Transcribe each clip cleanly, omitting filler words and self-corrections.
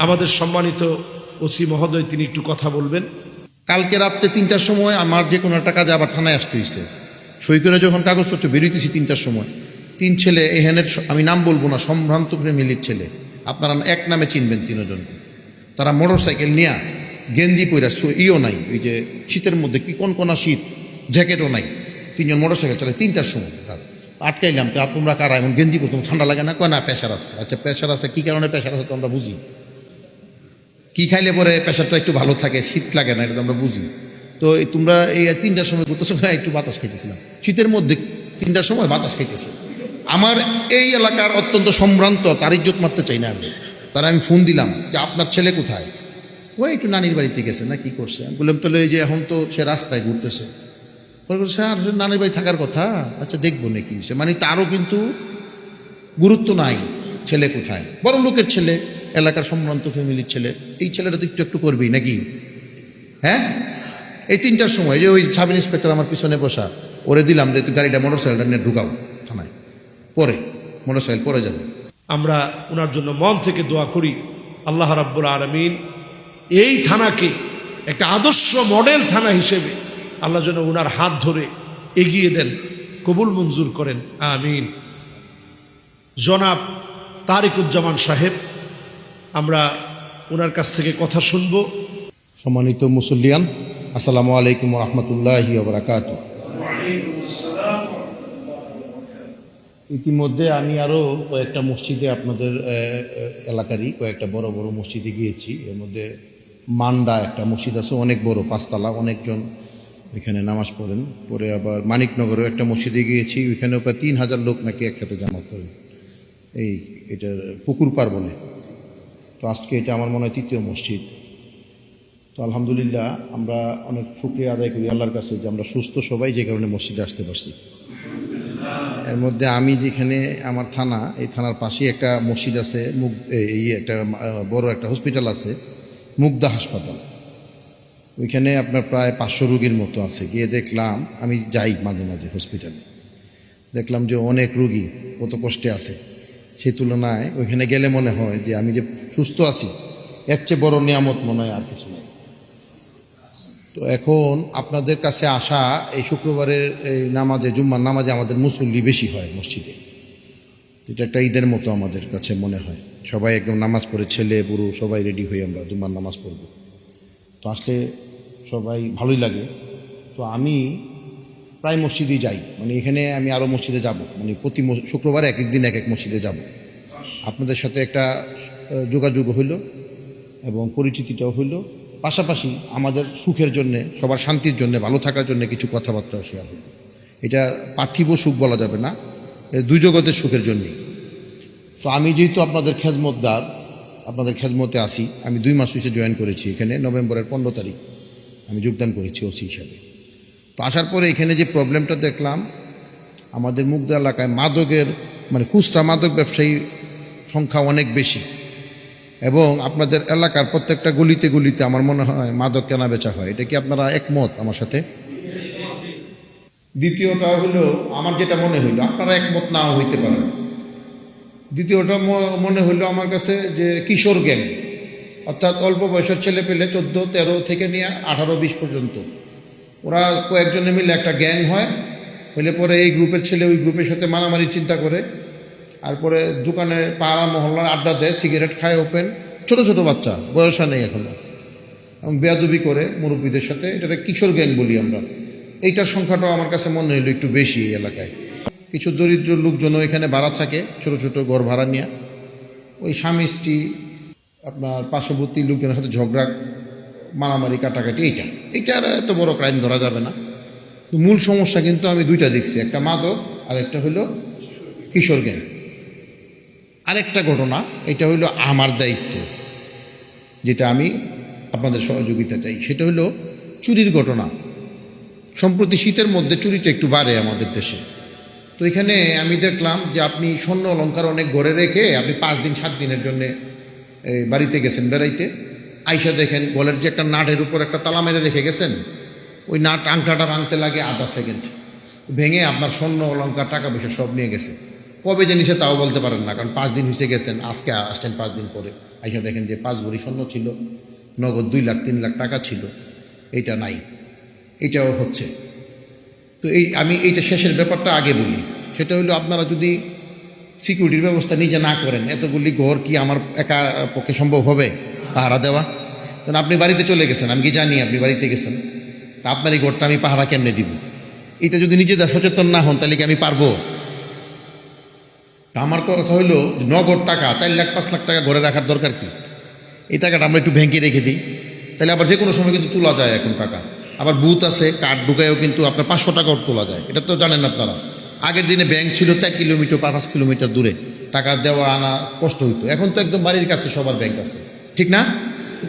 আমাদের সম্মানিত ওসি মহোদয় তিনি একটু কথা বলবেন। কালকে রাত্রে 3টার সময় আমার যে কোনো একটা কাজে আবার থানায় আসতে হয়েছে। সই করে যখন কাগজপত্র বেরোইতেছি 3টার সময়, 3 ছেলে এখানের, আমি নাম বলবো না, সম্ভ্রান্ত ফ্যামিলির ছেলে, আপনারা এক নামে চিনবেন 3 জনকে। তারা মোটর সাইকেল নিয়ে গেঞ্জি পইরা, ইও নাই, ওই যে শীতের মধ্যে কি কোনা শীত, জ্যাকেটও নাই, 3 জন মোটর সাইকেল চালায় 3টার সময়। আটকাইলাম, তো তোমরা কারা, এমন গেঞ্জি পরতাম, ঠান্ডা লাগে না? কয় না, প্রেশার আছে। আচ্ছা প্রেশার আছে, কী কারণে প্রেশার আছে তো আমরা বুঝি, কী খাইলে পরে প্রেশারটা একটু ভালো থাকে, শীত লাগে না, এটা তো আমরা বুঝি। তো তোমরা এই 3টার সময় করতেছো, একটু বাতাস খাইতেছিলাম, শীতের মধ্যে 3টার সময় বাতাস খাইতেছে। আমার এই এলাকার অত্যন্ত সম্ভ্রান্ত, তার ইজ্জত মারতে চাই না আমি। তারা আমি ফোন দিলাম যে আপনার ছেলে কোথায়? ওই একটু নানির বাড়িতে গেছে না, কি করছে? আমি বললাম তাহলে এই যে এখন তো সে রাস্তায় ঘুরতেছে। স্যার নানির বাড়ি থাকার কথা, আচ্ছা দেখবো নাকি। মানে তারও কিন্তু গুরুত্ব নাই ছেলে কোথায়। বড় লোকের ছেলে, এলাকার সম্ভ্রান্ত ফ্যামিলির ছেলে, এই ছেলেটা তো একটু করবেই নাকি? হ্যাঁ, এই 3টার সময় যে ওই সাব ইন্সপেক্টর আমার পিছনে বসা, ওরে দিলাম যে তুই গাড়িটা মোটরসাইকেলটা নিয়ে ঢুকাও থানায়, পরে মোটরসাইকেল পরে যাবে। আমরা ওনার জন্য মন থেকে দোয়া করি, আল্লাহ রাব্বুল আলামিন এই থানাকে একটা আদর্শ মডেল থানা হিসেবে আল্লাহ যেন ওনার হাত ধরে এগিয়ে দেন, কবুল মঞ্জুর করেন, আমিন। জনাব তারিকুজ্জামান সাহেব, আমরা ওনার কাছ থেকে কথা শুনবো। সম্মানিত মুসল্লিয়ান, আসসালামু আলাইকুম ওয়া রাহমাতুল্লাহি ওয়া বারাকাতুহু। ইতিমধ্যে আমি আরও কয়েকটা মসজিদে, আপনাদের এলাকারই কয়েকটা বড় বড় মসজিদে গিয়েছি। এর মধ্যে মান্ডা একটা মসজিদ আছে, অনেক বড়, 5 তলা, অনেকজন এখানে নামাজ পড়েন। পরে আবার মানিকনগরেও একটা মসজিদে গিয়েছি, ওইখানেও প্রায় 3000 লোক নাকি একসাথে জামাত করেন, এটার পুকুর পার বলে। তো আজকে এটা আমার মনে হয় 3য় মসজিদ। তো আলহামদুলিল্লাহ, আমরা অনেক শুকরিয়া আদায় করি আল্লাহর কাছে যে আমরা সুস্থ সবাই, যে কারণে মসজিদে আসতে পারছি। এর মধ্যে আমি যেখানে, আমার থানা, এই থানার পাশেই একটা মসজিদ আছে, এই একটা বড় একটা হসপিটাল আছে, মুগদা হাসপাতাল। ওইখানে আপনার প্রায় 500 রুগীর মতো আছে। গিয়ে দেখলাম, আমি যাই মাঝে মাঝে হসপিটালে, দেখলাম যে অনেক রুগী কত কষ্টে আছে। সেই তুলনায় ওইখানে গেলে মনে হয় যে আমি যে সুস্থ আছি, এর চেয়ে বড় নিয়ামত মনে হয় আর কিছু নেই। তো এখন আপনাদের কাছে আসা, এই শুক্রবারের এই নামাজে, জুম্মার নামাজে আমাদের মুসল্লি বেশি হয় মসজিদে। এটা একটা ঈদের মতো আমাদের কাছে মনে হয়। সবাই একদম নামাজ পড়ে, ছেলে বুড়ো সবাই রেডি হয়ে আমরা জুম্মার নামাজ পড়ব। তো আসলে সবাই ভালোই লাগে। তো আমি প্রায় মসজিদেই যাই, মানে এখানে আমি আরও মসজিদে যাব, মানে প্রতি শুক্রবারে এক এক দিন এক এক মসজিদে যাব। আপনাদের সাথে একটা যোগাযোগ হইল এবং পরিচিতিটাও হইল, পাশাপাশি আমাদের সুখের জন্যে, সবার শান্তির জন্যে, ভালো থাকার জন্য কিছু কথাবার্তাও শেয়ার হইল। এটা পার্থিব সুখ বলা যাবে না, দুই জগতের সুখের জন্যেই। তো আমি যেহেতু আপনাদের খেজমতদার, আপনাদের খেজমতে আসি, আমি 2 মাস হয়েছে জয়েন করেছি এখানে, নভেম্বরের 15 তারিখ আমি যোগদান করেছি ওসি হিসাবে। তো আসার পরে এখানে যে প্রবলেমটা দেখলাম, আমাদের মুগদা এলাকায় মাদকের, মানে খুচরা মাদক ব্যবসায়ী সংখ্যা অনেক বেশি, এবং আপনাদের এলাকার প্রত্যেকটা গলিতে গলিতে আমার মনে হয় মাদক কেনা বেচা হয়। এটা কি আপনারা একমত আমার সাথে? দ্বিতীয়টা হলো, আমার যেটা মনে হইলো, আপনারা একমত নাও হইতে পারেন, দ্বিতীয়টা মনে হইলো আমার কাছে যে কিশোর গ্যাং, অর্থাৎ অল্প বয়সের ছেলে পেলে 14-13 থেকে নিয়ে 18-20 পর্যন্ত, ওরা কয়েকজনে মিলে একটা গ্যাং হয়, হইলে পরে এই গ্রুপের ছেলে ওই গ্রুপের সাথে মারামারি চিন্তা করে, আর পরে দোকানে পাড়া মহল্লার আড্ডা দেয়, সিগারেট খায় ওপেন, ছোট ছোট বাচ্চা, বয়সা নেই এখনো, এবং বেয়াদবি করে মুরব্বীদের সাথে। এটা কিশোর গ্যাং বলি আমরা। এইটার সংখ্যাটাও আমার কাছে মনে হইলো একটু বেশি এই এলাকায়। কিছু দরিদ্র লোকজনও এখানে ভাড়া থাকে, ছোট ছোট ঘর ভাড়া নিয়ে, ওই স্বামী স্ত্রী, আপনার পার্শ্ববর্তী লোকজনের সাথে ঝগড়া, মারামারি, কাটাকাটি, এইটার এত বড় ক্রাইম ধরা যাবে না। মূল সমস্যা কিন্তু আমি 2টা দেখছি, একটা মাদক আর একটা হইল কিশোর গ্যাং। আরেকটা ঘটনা, এটা হইল আমার দায়িত্ব, যেটা আমি আপনাদের সহযোগিতা চাই, সেটা হলো চুরির ঘটনা। সম্প্রতি শীতের মধ্যে চুরিটা একটু বাড়ে আমাদের দেশে। তো এখানে আমি দেখলাম যে আপনি স্বর্ণ অলঙ্কার অনেক ঘরে রেখে আপনি 5 দিন 7 দিনের জন্যে বাড়িতে গেছেন বেড়াইতে, আইসা দেখেন গলের যে একটা নাটের উপর একটা তালা মেরে রেখে গেছেন, ওই নাট আংটাটা ভাঙতে লাগে আধা সেকেন্ড, ভেঙে আপনার স্বর্ণ অলঙ্কার টাকা পয়সা সব নিয়ে গেছে। কবে যে নিছে তাও বলতে পারেন না, কারণ 5 দিন হয়েছে গেছেন, আজকে আসছেন 5 দিন পরে, আইসা দেখেন যে 5 ভরি স্বর্ণ ছিল, নগদ 2 লাখ 3 লাখ টাকা ছিল, এইটা নাই, এটাও হচ্ছে। তো আমি এইটা শেষের ব্যাপারটা আগে বলি, সেটা হলো আপনারা যদি সিকিউরিটির ব্যবস্থা নিজে না করেন, এতগুলি ঘর কি আমার একা পক্ষে সম্ভব হবে পাহারা দেওয়া? কারণ আপনি বাড়িতে চলে গেছেন, আমি কি জানি আপনি বাড়িতে গেছেন, তা আপনার এই ঘরটা আমি পাহারা কেমনে দিব? এটা যদি নিজেদের সচেতন না হন তাহলে কি আমি পারবো? তা আমার কথা হইলো নগদ টাকা 4 লাখ 5 লাখ টাকা ঘরে রাখার দরকার কি? এই টাকাটা আমরা একটু ব্যাংকে রেখে দিই, তাহলে আবার যে কোনো সময় কিন্তু তোলা যায়। এখন টাকা আবার বুথ আছে, কার্ড ঢুকায়ও কিন্তু আপনার 500 টাকাও তোলা যায়, এটা তো জানেন আপনারা। আগের দিনে ব্যাংক ছিল 4 কিলোমিটার 5 কিলোমিটার দূরে, টাকা দেওয়া আনা কষ্ট হইতো। এখন তো একদম বাড়ির কাছে সবার ব্যাংক আছে, ঠিক না?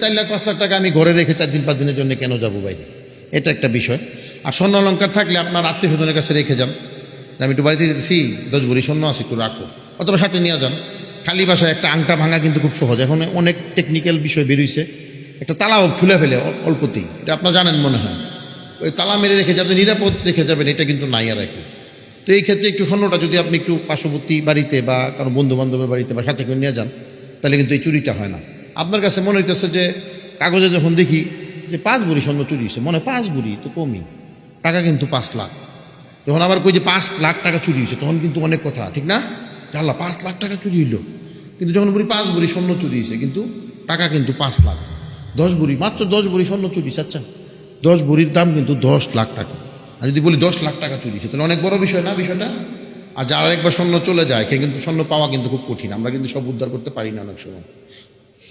4 লাখ 5 লাখ টাকা আমি ঘরে রেখে 4 দিন 5 দিনের জন্য কেন যাবো বাইরে? এটা একটা বিষয়। আর স্বর্ণ অলঙ্কার থাকলে আপনার আত্মীয় স্বজনের কাছে রেখে যান, আমি একটু বাড়িতে যেতেছি 10 ভরি স্বর্ণ আছে, একটু রাখো, অথবা সাথে নিয়ে যান। খালি বাসায় একটা আংটা ভাঙা কিন্তু খুব সহজ, এখন অনেক টেকনিক্যাল বিষয় বেরিয়েছে। একটা তালাও খুলে ফেলে অল্পতেই, এটা আপনার জানেন মনে হয়, ওই তালা মেরে রেখে যাবেন, নিরাপদ রেখে যাবেন, এটা কিন্তু নাই আর এখন। তো এই ক্ষেত্রে একটু স্বর্ণটা যদি আপনি একটু পার্শ্ববর্তী বাড়িতে বা কারো বন্ধু বান্ধবের বাড়িতে বা সাথে করে নিয়ে যান, তাহলে কিন্তু এই চুরিটা হয় না। আপনার কাছে মনে হইতেছে যে কাগজে যখন দেখি যে 5 ভরি স্বর্ণ চুরি হয়েছে, মনে হয় 5 ভরি তো কমই, টাকা কিন্তু 5 লাখ। যখন আবার কই যে 5 লাখ টাকা চুরি হয়েছে, তখন কিন্তু অনেক কথা, ঠিক না? জানলা 5 লাখ টাকা চুরি হইল, কিন্তু যখন বলি 5 ভরি স্বর্ণ চুরি হয়েছে, কিন্তু টাকা কিন্তু 5 লাখ। 10 ভরি, মাত্র 10 ভরি স্বর্ণ চুরি হয়েছে। আচ্ছা, 10 ভরির দাম কিন্তু 10 লাখ টাকা। আর যদি বলি 10 লাখ টাকা চুরি হয়েছে, তাহলে অনেক বড় বিষয় না বিষয়টা? আর যারা একবার স্বর্ণ চলে যায়, কিন্তু স্বর্ণ পাওয়া কিন্তু খুব কঠিন, আমরা কিন্তু সব উদ্ধার করতে পারি না, অনেক সময়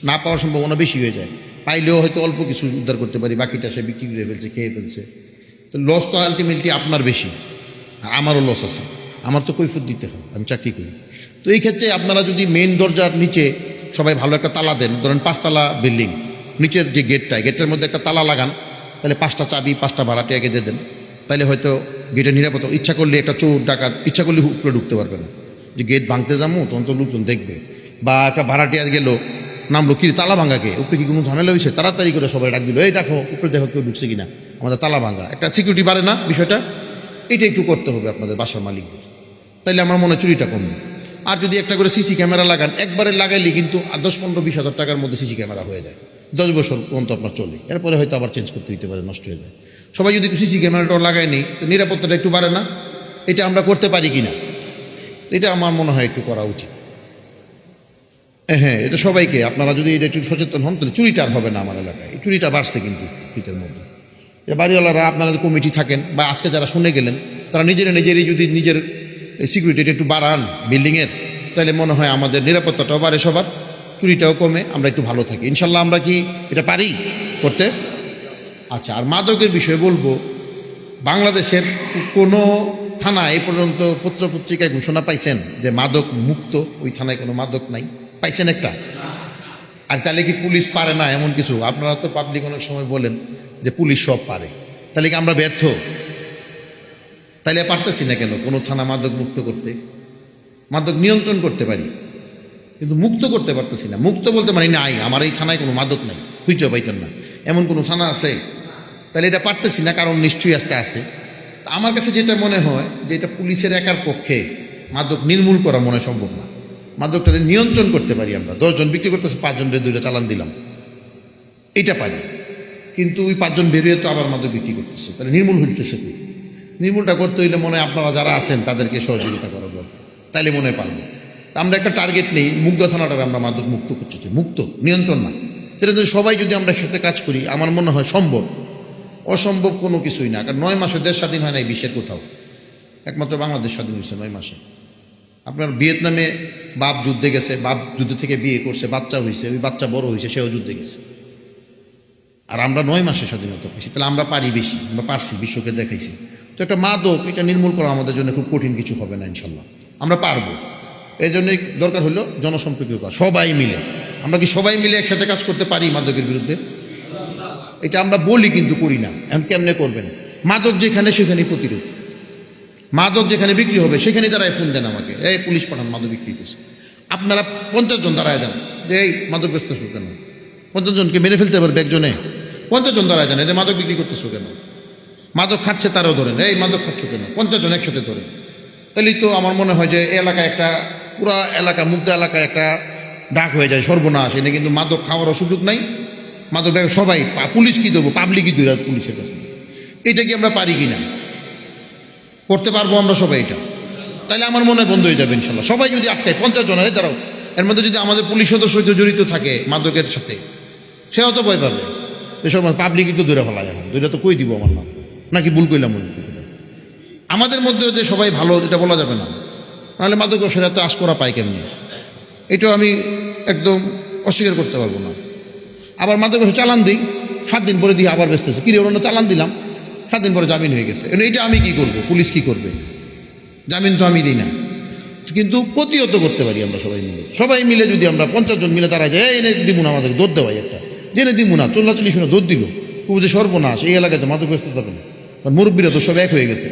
না পাওয়ার সম্ভাবনা বেশি হয়ে যায়। পাইলেও হয়তো অল্প কিছু উদ্ধার করতে পারি, বাকিটা সে বিক্রি করে ফেলছে, খেয়ে ফেলছে। তো লস তো আলটিমেটলি আপনার বেশি, আর আমারও লস আছে, আমার তো কৈফিয়ত দিতে হয়, আমি চাকরি করি। তো এই ক্ষেত্রে আপনারা যদি মেইন দরজার নিচে সবাই ভালো একটা তালা দেন, ধরেন 5 তালা বিল্ডিং, নিচের যে গেটটার মধ্যে একটা তালা লাগান, তাহলে 5টা চাবি 5টা ভাড়াটিয়াকে দিয়ে দেন, তাহলে হয়তো গেটের নিরাপত্তা, ইচ্ছা করলে একটা চোর ডাকাত ইচ্ছা করলে উপরে ঢুকতে পারবে না, যে গেট ভাঙতে যাবো তখন তো লোকজন দেখবে। বা একটা ভাড়াটিয়া গেল, নামলো কি তালা ভাঙাকে, উপরে কি কোনো ঝামেলা হয়েছে, তাড়াতাড়ি করে সবাই ডাক দিল, এই দেখো উপরে দেখো কেউ ঢুকছে কিনা, আমাদের তালা ভাঙা, একটা সিকিউরিটি বাড়ে না বিষয়টা? এটা একটু করতে হবে আপনাদের বাসার মালিকদের, তাইলে আমার মনে হয় চুরিটা কমবে। আর যদি একটা করে সিসি ক্যামেরা লাগান, একবারে লাগাইলে কিন্তু 10-15-20 হাজার টাকার মধ্যে সিসি ক্যামেরা হয়ে যায়, 10 বছর পর্যন্ত আপনার চলে, এরপরে হয়তো আবার চেঞ্জ করতে দিতে পারে, নষ্ট হয়ে যায়। সবাই যদি সিসি ক্যামেরাটাও লাগায় নেই, তো নিরাপত্তাটা একটু বাড়ে না? এটা আমরা করতে পারি কি না? এটা আমার মনে হয় একটু করা উচিত। হ্যাঁ, এটা সবাইকে, আপনারা যদি এটা একটু সচেতন হন, তাহলে চুরিটা আর হবে না আমার এলাকায়। এই চুরিটা বাড়ছে কিন্তু শীতের মধ্যে। বাড়িওয়ালারা, আপনারা কমিটি থাকেন বা আজকে যারা শুনে গেলেন, তারা নিজেরই যদি নিজের সিকিউরিটিটা একটু বাড়ান বিল্ডিংয়ের, তাহলে মনে হয় আমাদের নিরাপত্তাটাও বাড়ে, সবার চুরিটাও কমে, আমরা একটু ভালো থাকি ইনশাল্লাহ। আমরা কি এটা পারি করতে? আচ্ছা, আর মাদকের বিষয়ে বলবো, বাংলাদেশের কোনো থানা এ পর্যন্ত পত্রপত্রিকায় ঘোষণা পাইছেন যে মাদক মুক্ত, ওই থানায় কোনো মাদক নাই? পাইছেন একটা? আর তাহলে কি পুলিশ পারে না এমন কিছু? আপনারা তো পাবলিক অনেক সময় বলেন যে পুলিশ সব পারে, তাহলে কি আমরা ব্যর্থ? তাইলে পারতেছি না কেন কোনো থানা মাদক মুক্ত করতে? মাদক নিয়ন্ত্রণ করতে পারি, কিন্তু মুক্ত করতে পারতেছি না। মুক্ত বলতে মানে নাই, আমার এই থানায় কোনো মাদক নাই, খুঁজে পাইতেন না এমন কোনো থানা আছে? তাহলে এটা পারতেছি না, কারণ নিশ্চয়ই একটা আছে। আমার কাছে যেটা মনে হয় যে এটা পুলিশের একার পক্ষে মাদক নির্মূল করা মনে সম্ভব না। মাদকটা নিয়ন্ত্রণ করতে পারি আমরা, 10 জন বিক্রি করতেছে, 5 জনের 2টা চালান দিলাম, এটা পারি। কিন্তু ওই 5 জন বেরিয়ে তো আবার মাদক বিক্রি করতেছে, তাহলে নির্মূল হইতেছে কি? নির্মূলটা করতে হইলে মনে হয় আপনারা যারা আছেন তাদেরকে সহযোগিতা করা দরকার, তাইলে মনে হয় পারবো। তা আমরা একটা টার্গেট নেই, মুগদা থানাটার আমরা মাদক মুক্ত করতে চাই, মুক্ত, নিয়ন্ত্রণ না। তাহলে যদি সবাই যদি আমরা সাথে কাজ করি, আমার মনে হয় সম্ভব। অসম্ভব কোনো কিছুই না, কারণ 9 মাসে দেশ স্বাধীন হয় না এই বিশ্বের কোথাও, একমাত্র বাংলাদেশ স্বাধীন হয়েছে 9 মাসে। আপনার ভিয়েতনামে বাপ যুদ্ধে গেছে, বাপ যুদ্ধ থেকে বিয়ে করছে, বাচ্চা হয়েছে, ওই বাচ্চা বড় হয়েছে, সেও যুদ্ধে গেছে। আর আমরা 9 মাসে স্বাধীনতা পেয়েছি, তাহলে আমরা পারি বেশি, আমরা পারছি, বিশ্বকে দেখাইছি। তো একটা মাদক, এটা নির্মূল করা আমাদের জন্য খুব কঠিন কিছু হবে না ইনশাল্লাহ, আমরা পারবো। এই জন্যই দরকার হলো জনসম্পৃক্ত কাজ, সবাই মিলে। আমরা কি সবাই মিলে একসাথে কাজ করতে পারি মাদকের বিরুদ্ধে? এটা আমরা বলি কিন্তু করি না। এখন কেমনে করবেন? মাদক যেখানে সেখানেই প্রতিরোধ, মাদক যেখানে বিক্রি হবে সেখানেই দাঁড়ায় ফোন দেন আমাকে, এই পুলিশ পাঠান, মাদক বিক্রি হইতেছে। আপনারা 50 জন দাঁড়ায় যান যে এই মাদক বেচতেছো কেন? 50 জনকে মেরে ফেলতে পারবে একজনে? 50 জন দাঁড়ায় যান, এই মাদক বিক্রি করতেছো কেন? মাদক খাচ্ছে তারাও ধরেন, এই মাদক খাচ্ছ কেন? 50 জন একসাথে ধরেন। তাহলেই তো আমার মনে হয় যে এই এলাকায় একটা পুরা এলাকা, মুগ্ধ এলাকায় একটা ডাক হয়ে যায়, সর্বনাশ, এনে কিন্তু মাদক খাওয়ারও সুযোগ নাই, মাদক ব্যাগ সবাই পুলিশ কি দেবো, পাবলিকই দূর পুলিশের কাছে। এটা কি আমরা পারি কি না? করতে পারবো আমরা সবাই এটা? তাহলে আমার মনে হয় বন্ধ হয়ে যাবে ইনশাল্লাহ। সবাই যদি আটকায় 50 জন হয়ে দাঁড়াও, এর মধ্যে যদি আমাদের পুলিশ সদস্য জড়িত থাকে মাদকের সাথে, সেও তো ভয় পাবে। এসব পাবলিকই তো দূরে ফেলায়, এখন দূরে তো কই দিব আমার নাম, নাকি ভুল কইলাম? আমাদের মধ্যে যে সবাই ভালো এটা বলা যাবে না, নাহলে মাদক ব্যবসায়ীরা তো আশ করা পায় কেমনি, এটাও আমি একদম অস্বীকার করতে পারবো না। আবার মাদক ব্যবসা চালান দিই, 7 দিন পরে দিয়ে আবার বেচতেছে, কিরে ওরা চালান দিলাম, 7 দিন পরে জামিন হয়ে গেছে। এটা আমি কি করব? পুলিশ কি করবে? জামিন তো আমি দিই না, কিন্তু প্রতিহত করতে পারি আমরা সবাই মিলে যদি আমরা 50 জন মিলে তারা যায়, এনে দিব না, আমাদের দৌড় দেওয়াই একটা, জেনে দিব না, চল্লাচল্লি শুনে দৌড় দিল, খুব যে সর্বনাশ, এই এলাকায় তো মাদক ব্যবস্থা যাবে না, কারণ মুরব্বীরা তো সব এক হয়ে গেছে,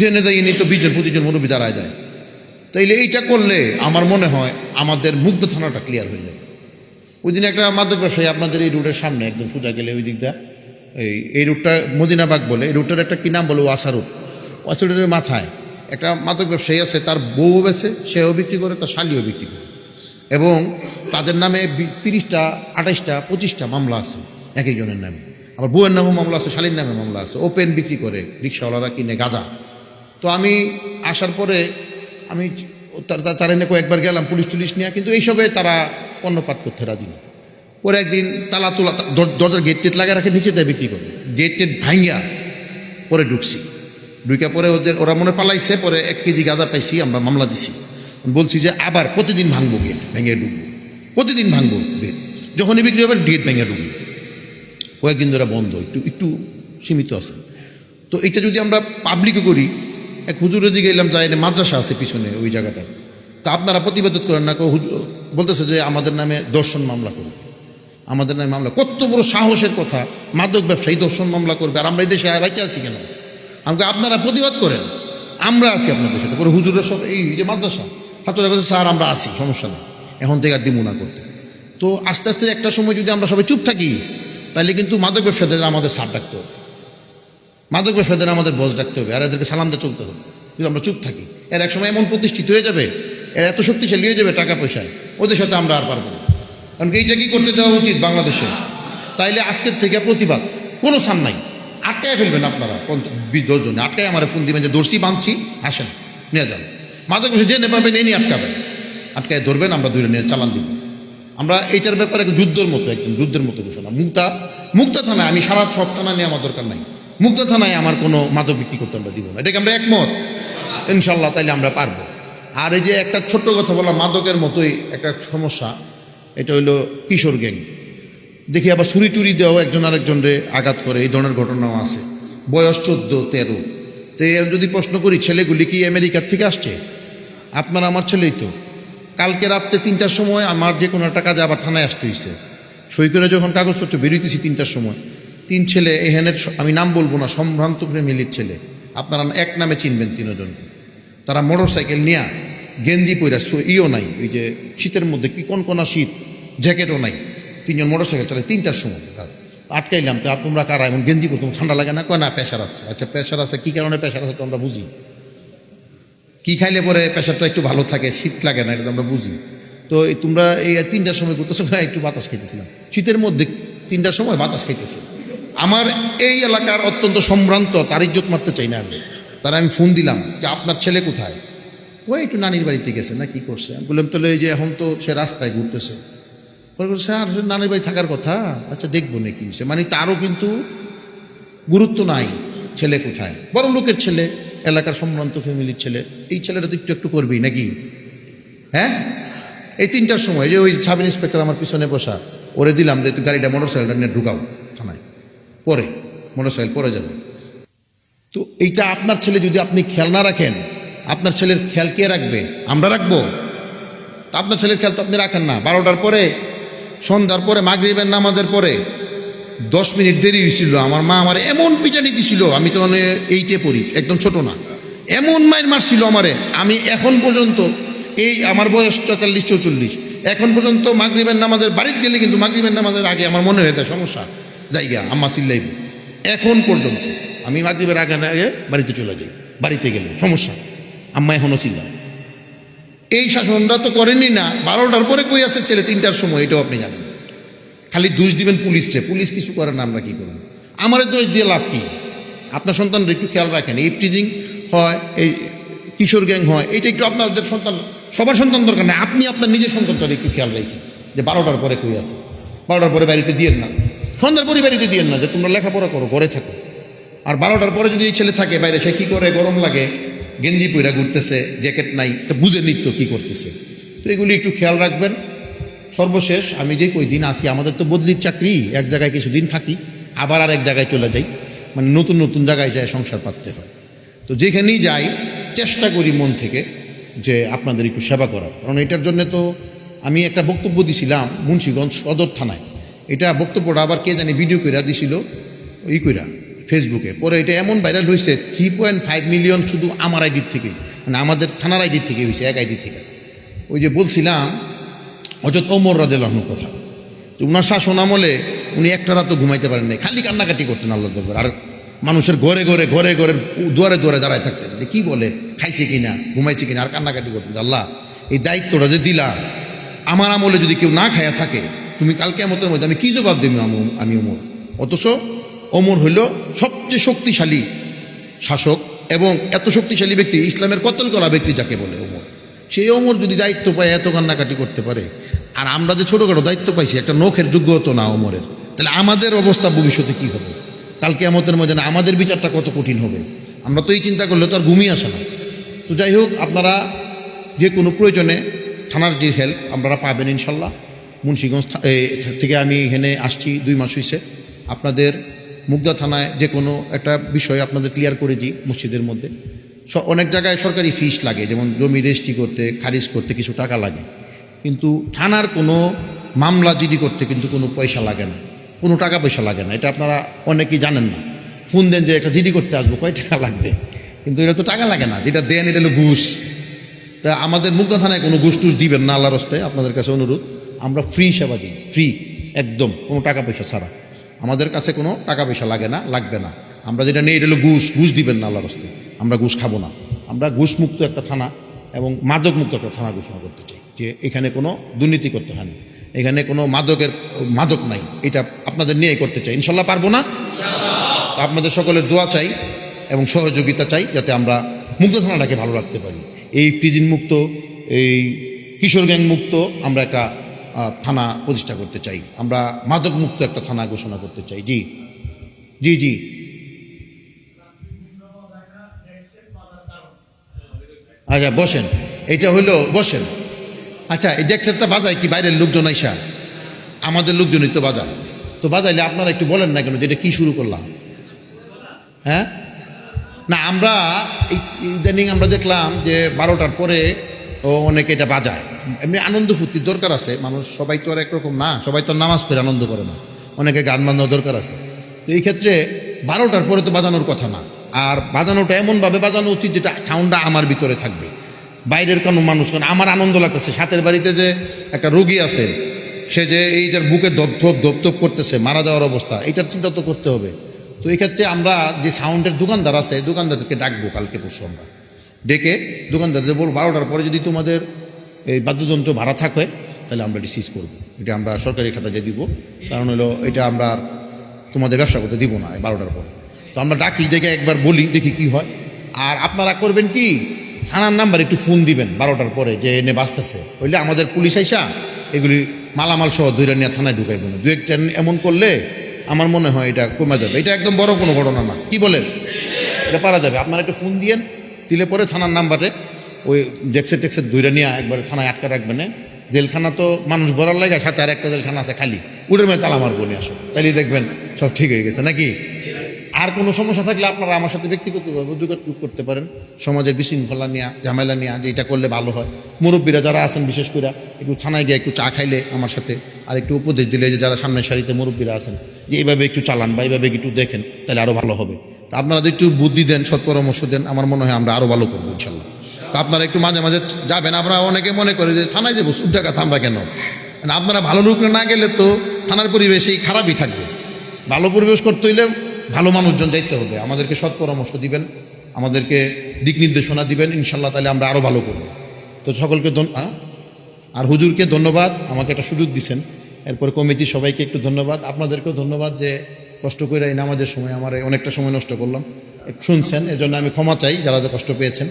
জেনে দেয় এনে তো 20 জন 25 জন মুরব্বী দাঁড়ায় যায়। তাইলে এইটা করলে আমার মনে হয় আমাদের মুগ্ধ থানাটা ক্লিয়ার হয়ে যাবে। ওই দিন একটা মাদক ব্যবসায়ী আপনাদের এই রুটের সামনে একদম সোজা গেলে ওই দিকটা, এই রুটটা মদিনাবাগ বলে, এই রুটটার একটা কী নাম বলে, ওয়াসা রুট, ওয়াসা রুটের মাথায় একটা মাদক ব্যবসায়ী আছে, তার বউও বেছে, সেও বিক্রি করে, তার শালিও বিক্রি করে, এবং তাদের নামে 30টা 28টা 25টা মামলা আছে এক একজনের নামে। আবার বউয়ের নামেও মামলা আছে, শালির নামে মামলা আছে, ওপেন বিক্রি করে, রিক্সাওয়ালারা কিনে গাঁজা। তো আমি আসার পরে আমি তারা এনে কয়েকবার গেলাম পুলিশ টুলিশ নিয়ে, কিন্তু এইসবে তারা কর্ণপাত করতে রাজি না। পরে একদিন তালা তোলা, দরজার গেট টেট লাগিয়ে রাখে, নিচে দেয় বিক্রি করে, গেট টেট ভাঙিয়া পরে ঢুকছি, ঢুকে পরে ওরা মনে পালাইছে, পরে 1 কেজি গাঁজা পাইছি, আমরা মামলা দিছি, বলছি যে আবার প্রতিদিন ভাঙবো, গেট ভেঙে ঢুকবো, প্রতিদিন ভাঙবো গেট, যখনই বিক্রি হবে গেট ভেঙে ঢুকবো। কয়েকদিন ধরে বন্ধ, একটু সীমিত আছে। তো এটা যদি আমরা পাবলিকও করি, এক হুজুরের দিকে এলাম, যাই মাদ্রাসা আছে পিছনে ওই জায়গাটা, তা আপনারা প্রতিবাদ করেন না, হুজুর বলতেছে যে আমাদের নামে দর্শন মামলা করবে, আমাদের নামে মামলা, কত বড় সাহসের কথা, মাদক ব্যবসায়ী দর্শন মামলা করবে, আর আমরা এই দেশে বাইচে আছি কেন? আমাকে আপনারা প্রতিবাদ করেন, আমরা আছি আপনাদের সাথে। পরে হুজুরের সব এই যে মাদ্রাসা ছাত্ররা কাছে, স্যার আমরা আছি, সমস্যা নেই, এখন থেকে আর দিমু না করতে। তো আস্তে আস্তে একটা সময় যদি আমরা সবাই চুপ থাকি, তাহলে কিন্তু মাদক ব্যবসায়ীদের আমাদের সার ডাকতে হবে, মাদক ব্যবসায়ীদের আমাদের বস ডাকতে হবে, আর এদেরকে সালাম দিয়ে চলতে হবে। যদি আমরা চুপ থাকি, এর এক সময় এমন প্রতিষ্ঠিত হয়ে যাবে, এর এত শক্তিশালী হয়ে যাবে টাকা পয়সায়, ওদের সাথে আমরা আর পারবো না। কারণ এইটা কি করতে দেওয়া উচিত বাংলাদেশে? তাইলে আজকের থেকে প্রতিবাদ, কোনো সান নাই, আটকায় ফেলবেন আপনারা 20-10 জনে, আটকায় আমার ফোন দিবেন যে দর্শি বাঁধছি, আসেন নিয়ে যান, মাদক ব্যবসায়ী যে নেপাবেন এই নিয়ে আটকাবেন, আটকায় ধরবেন, আমরা দূরে নিয়ে চালান দিব। আমরা এইটার ব্যাপারে যুদ্ধের মতো, একদম যুদ্ধের মতো ঘোষণা। মুক্তা থানায়, আমি সারা সব থানা নিয়ে আমার দরকার নাই, মুক্তা থানায় আমার কোনো মাদক বিক্রি করতে আমরা দিব না, এটাকে আমরা একমত ইনশাল্লাহ, তাইলে আমরা পারবো। আর এই যে একটা ছোট্ট কথা বলা, মাদকের মতোই একটা সমস্যা, এটা হইলো কিশোর গ্যাং। দেখি আবার ছুরি টুরি দেওয়া, একজন আরেকজনরে আঘাত করে, এই ধরনের ঘটনাও আছে, বয়স 14-13। তো যদি প্রশ্ন করি, ছেলেগুলি কি আমেরিকার থেকে আসছে? আপনার আমার ছেলেই তো। কালকে রাত্রে 3টার সময় আমার যে কোনো একটা কাজে আবার থানায় আসতে হয়েছে, সই করে যখন কাগজপত্র বেরোইতেছি 3টার সময়, 3 ছেলে এখানের, আমি নাম বলবো না, সম্ভ্রান্ত ফ্যামিলির ছেলে, আপনারা এক নামে চিনবেন 3 জনকে। তারা মোটর সাইকেল নিয়ে, গেঞ্জি পইরা, ইও নাই, ওই যে শীতের মধ্যে কি কোনা শীত, জ্যাকেটও নাই, 3 জন মোটর সাইকেল চালায় 3টার সময়। আটকাইলাম, তো তোমরা কারা, এমন গেঞ্জি পরতাম, ঠান্ডা লাগে না? কয় না, প্রেশার আছে। আচ্ছা প্রেশার আছে, কী কারণে প্রেশার আছে তো আমরা বুঝি, কী খাইলে পরে প্রেশারটা একটু ভালো থাকে, শীত লাগে না, এটা তো আমরা বুঝি। তো তোমরা এই 3টার সময় করতেছো, একটু বাতাস খাইতেছিলাম, শীতের মধ্যে 3টার সময় বাতাস খাইতেছে। আমার এই এলাকার অত্যন্ত সম্ভ্রান্ত, তার ইজ্জত মারতে চাই না আমি, তারা আমি ফোন দিলাম যে আপনার ছেলে কোথায়? ও একটু নানির বাড়িতে গেছে না, কি করছে? আমি বললাম তাহলে এই যে এখন তো সে রাস্তায় ঘুরতেছে, স্যার নানির বাড়ি থাকার কথা, আচ্ছা দেখবো নাকি সে, মানে তারও কিন্তু গুরুত্ব নাই ছেলে কোথায়, বড় লোকের ছেলে, এলাকার সম্ভ্রান্ত ফ্যামিলির ছেলে, এই ছেলেটা তো একটু করবেই নাকি? হ্যাঁ, এই 3টার সময় যে ওই সাব ইন্সপেক্টর আমার পিছনে বসা, ওরে দিলাম যে তুই গাড়িটা মোটরসাইকেলটা নিয়ে ঢুকাও থানায়, পরে মোটরসাইকেল পরে যাবে। তো এইটা আপনার ছেলে যদি আপনি খেয়াল না রাখেন, আপনার ছেলের খেয়াল কে রাখবে? আমরা রাখবো? আপনার ছেলের খেয়াল তো আপনি রাখেন না। 12টার পরে, সন্ধ্যার পরে, মাগরিবের নামাজের পরে 10 মিনিট দেরি হয়েছিল, আমার মা আমার এমন পিটানি দিছিল, আমি তো মানে 8-এ পড়ি, একদম ছোট না, এমন মায়ের মারছিল আমারে, আমি এখন পর্যন্ত, এই আমার বয়স 43-44, এখন পর্যন্ত মাগরিবের নামাজের বাড়িতে গেলে, কিন্তু মাগরিবের নামাজের আগে আমার মনে হয়ে যায় সমস্যা, জায়গা আম্মা চিল্লাইব, এখন পর্যন্ত আমি মাগরিবের আগে বাড়িতে চলে যাই, বাড়িতে গেলে সমস্যা, আম্মা এখনও চিল্লায়। এই শাসনটা তো করেনি না, 12টার পরে কই আছে ছেলে 3টার সময়, এটাও আপনি জানেন। খালি দোষ দিবেন পুলিশকে, পুলিশ কিছু করে না, আমরা কী করব? আমার দোষ দিয়ে লাভ কী? আপনার সন্তানরা একটু খেয়াল রাখেন। এই টিজিং হয়, এই কিশোর গ্যাং হয়, এটা একটু আপনাদের সন্তান, সবার সন্তান দরকার নেই, আপনি আপনার নিজের সন্তানটার একটু খেয়াল রাখেন যে 12টার পরে কই আছে। 12টার পরে বাড়িতে দিয়েন না, সন্ধ্যার পরে বাড়িতে দিয়েন না, যে তোমরা লেখাপড়া করো, ঘরে থাকো। আর 12টার পরে যদি এই ছেলে থাকে বাইরে, সে কী করে, গরম লাগে, গেঞ্জি পইরা ঘুরতেছে, জ্যাকেট নাই, তো বুঝে নিত্য কী করতেছে। তো এগুলি একটু খেয়াল রাখবেন। সর্বশেষ আমি যে কই দিন আসি, আমাদের তো বদলির চাকরি, এক জায়গায় কিছুদিন থাকি, আবার আর এক জায়গায় চলে যাই, মানে নতুন নতুন জায়গায় যায় সংসার পাততে হয়। তো যেখানেই যাই চেষ্টা করি মন থেকে যে আপনাদের একটু সেবা করার, কারণ এটার জন্য তো আমি একটা বক্তব্য দিছিলাম মুন্সিগঞ্জ সদর থানায়। এটা বক্তব্যটা আবার কে জানি ভিডিও কইরা দিছিল কইরা ফেসবুকে, পরে এটা এমন ভাইরাল হয়েছে 3.5 মিলিয়ন শুধু আমার আইডির থেকে, মানে আমাদের থানার আইডি থেকে হয়েছে, এক আইডি থেকে। ওই যে বলছিলাম হযরত ওমর রাদিয়াল্লাহু আনহুর কথা, যে ওনার শাসন আমলে উনি একটা রাতও ঘুমাইতে পারেন নাই, খালি কান্নাকাটি করতেন আল্লাহর দরবারে। আর মানুষের ঘরে ঘরে ঘরে ঘরে দুয়ারে দুয়ারে দাঁড়ায় থাকতেন, যে কী বলে, খাইছে কিনা, ঘুমাইছে কিনা, আর কান্নাকাটি করতেন। আল্লাহ, এই দায়িত্বটা যে দিলা, আমার আমলে যদি কেউ না খায়া থাকে, তুমি কাল কিয়ামতের মধ্যে আমি কী জবাব দেব? আমি ওমর। অথচ ওমর হইল সবচেয়ে শক্তিশালী শাসক, এবং এত শক্তিশালী ব্যক্তি, ইসলামের কতল করা ব্যক্তি যাকে বলে ওমর। সেই ওমর যদি দায়িত্ব পায় এত কান্নাকাটি করতে পারে, আর আমরা যে ছোটোখাটো দায়িত্ব পাইছি, একটা নখের যোগ্য হতো না ওমরের, তাহলে আমাদের অবস্থা ভবিষ্যতে কী হবে? কাল কিয়ামতের মধ্যে না আমাদের বিচারটা কত কঠিন হবে? আমরা তো এই চিন্তা করলে তো আর ঘুমিয়ে আসে না। তো যাই হোক, আপনারা যে কোনো প্রয়োজনে থানার যে হেল্প আপনারা পাবেন ইনশাল্লাহ। মুন্সিগঞ্জ থেকে আমি এখানে আসছি 2 মাস হয়েছে। আপনাদের মুগদা থানায় যে কোনো একটা বিষয় আপনাদের ক্লিয়ার করে দিই। মসজিদের মধ্যে অনেক জায়গায় সরকারি ফিস লাগে, যেমন জমি রেজিস্ট্রি করতে, খারিজ করতে কিছু টাকা লাগে, কিন্তু থানার কোনো মামলা জিডি করতে কিন্তু কোনো পয়সা লাগে না, কোনো টাকা পয়সা লাগে না। এটা আপনারা অনেকেই জানেন না। ফোন দেন যে একটা জিডি করতে আসবো, কয় টাকা লাগবে, কিন্তু এটা তো টাকা লাগে না, যেটা দেন এটা হলো ঘুষ। তা আমাদের মুগদা থানায় কোনো ঘুষ টুস দিবেন না, আল্লাহর রাস্তায় আপনাদের কাছে অনুরোধ। আমরা ফ্রি সেবা দিই, ফ্রি একদম, কোনো টাকা পয়সা ছাড়া। আমাদের কাছে কোনো টাকা পয়সা লাগে না, লাগবে না। আমরা যেটা নেই এটা হলো ঘুষ। ঘুষ দিবেন না আল্লাহর রাস্তায়, আমরা ঘুষ খাবো না। আমরা ঘুষমুক্ত একটা থানা এবং মাদকমুক্ত একটা থানা ঘোষণা করতে চাই, যে এখানে কোনো দুর্নীতি করতে হয় না, এখানে কোনো মাদক নাই। এটা আপনাদের নিয়ে করতে চাই, ইনশাল্লাহ পারবো না। আপনাদের সকলের দোয়া চাই এবং সহযোগিতা চাই, যাতে আমরা মুক্ত থানাটাকে ভালো রাখতে পারি। এই প্রিজন মুক্ত, এই কিশোর গ্যাং মুক্ত আমরা একটা থানা প্রতিষ্ঠা করতে চাই। আমরা মাদক মুক্ত একটা থানা ঘোষণা করতে চাই। জি জি জি আচ্ছা বসেন, এটা হইলো বসেন। আচ্ছা, এই ডেক্সেটটা বাজায় কি বাইরের লোকজন আইসা? আমাদের লোকজনই তো বাজায়। তো বাজাইলে আপনারা একটু বলেন না কেন, যেটা কি শুরু করলাম? হ্যাঁ না, আমরা ইদানিং আমরা দেখলাম যে 12টার পরে অনেকে এটা বাজায়। এমনি আনন্দ ফুর্তির দরকার আছে, মানুষ সবাই তো আর একরকম না, সবাই তো নামাজ পড়ে আনন্দ করে না, অনেকে গান বাজানোর দরকার আছে। তো এই ক্ষেত্রে 12টার পরে তো বাজানোর কথা না, আর বাজানোটা এমনভাবে বাজানো উচিত যেটা সাউন্ডটা আমার ভিতরে থাকবে, বাইরের কোনো মানুষ। কারণ আমার আনন্দ লাগতেছে, সাথের বাড়িতে যে একটা রোগী আছে, সে যে এইটার বুকে ধপধপ করতেছে, মারা যাওয়ার অবস্থা, এইটার চিন্তা তো করতে হবে। তো এই ক্ষেত্রে আমরা যে সাউন্ডের দোকানদার আছে, দোকানদারকে ডাকবো কালকে পরশু, আমরা ডেকে দোকানদারদের বলবো 12টার পরে যদি তোমাদের এই বাদ্যযন্ত্র ভাড়া থাকে তাহলে আমরা ডিসিজ করবো, এটা আমরা সরকারি খাতাতে দিব। কারণ হলো এটা আমরা আর তোমাদের ব্যবসা করতে দিব না 12টার পরে। তো আমরা ডাকি, ডেকে একবার বলি, দেখি কি হয়। আর আপনারা করবেন কি, থানার নাম্বার একটু ফোন দিবেন 12টার পরে, যে এনে বাঁচতেছে, হইলে আমাদের পুলিশ আইসা এগুলি মালামাল সহ ধরে নিয়ে থানায় ঢুকাইব না। 2-1টা এমন করলে আমার মনে হয় এটা কমে যাবে। এটা একদম বড় কোনো ঘটনা না, কি বলেন? এটা পারা যাবে। আপনারা একটু ফোন দিয়েন, দিলে পরে থানার নাম্বারে ওই টেক্সের ধরে নিয়ে একবারে থানায় আটকা রাখবেন। জেলখানা তো মানুষ ভরার লাগে, সাথে আর একটা জেলখানা আছে খালি, উড়ের মেয়ে তালা মারবো নিয়ে আসো, তাইলে দেখবেন সব ঠিক হয়ে গেছে নাকি। আর কোনো সমস্যা থাকলে আপনারা আমার সাথে ব্যক্তিগতভাবে যোগাযোগ করতে পারেন, সমাজের বিশৃঙ্খলা নিয়ে, ঝামেলা নিয়ে, যে এটা করলে ভালো হয়। মুরব্বীরা যারা আছেন বিশেষ করে একটু থানায় গিয়ে একটু চা খাইলে আমার সাথে, আর একটু উপদেশ দিলে, যে যারা সামনের সারিতে মুরব্বীরা আছেন, যে এইভাবে একটু চালান বা এইভাবে একটু দেখেন, তাহলে আরও ভালো হবে। তা আপনারা যদি একটু বুদ্ধি দেন, সৎ পরামর্শ দেন, আমার মনে হয় আমরা আরও ভালো করবো ইনশাল্লাহ। তো আপনারা একটু মাঝে মাঝে যাবেন। আমরা অনেকে মনে করে যে থানায় যাবো, সুদ টাকা আমরা কেন? আপনারা ভালো রূপে না গেলে তো থানার পরিবেশেই খারাপই থাকবে। ভালো পরিবেশ করতে হইলে ভালো মানুষজন যাইতে হবে, আমাদেরকে সৎ পরামর্শ দিবেন, আমাদেরকে দিক নির্দেশনা দিবেন ইনশাল্লাহ, তাহলে আমরা আরও ভালো করব। তো সকলকে আর হুজুরকে ধন্যবাদ, আমাকে একটা সুযোগ দিছেন। এরপর কমিটি সবাইকে একটু ধন্যবাদ, আপনাদেরকেও ধন্যবাদ যে কষ্ট করে এই নামাজের সময় আমার অনেকটা সময় নষ্ট করলাম, শুনছেন, এজন্য আমি ক্ষমা চাই যারা যে কষ্ট পেয়েছেন,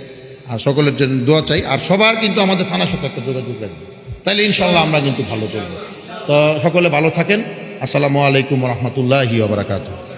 আর সকলের জন্য দোয়া চাই। আর সবার কিন্তু আমাদের থানার সাথে একটা যোগাযোগ রাখবেন, তাইলে ইনশাল্লাহ আমরা কিন্তু ভালো করব। তো সকলে ভালো থাকেন। আসসালামু আলাইকুম রহমতুল্লাহি ওয়া বারাকাতুহু।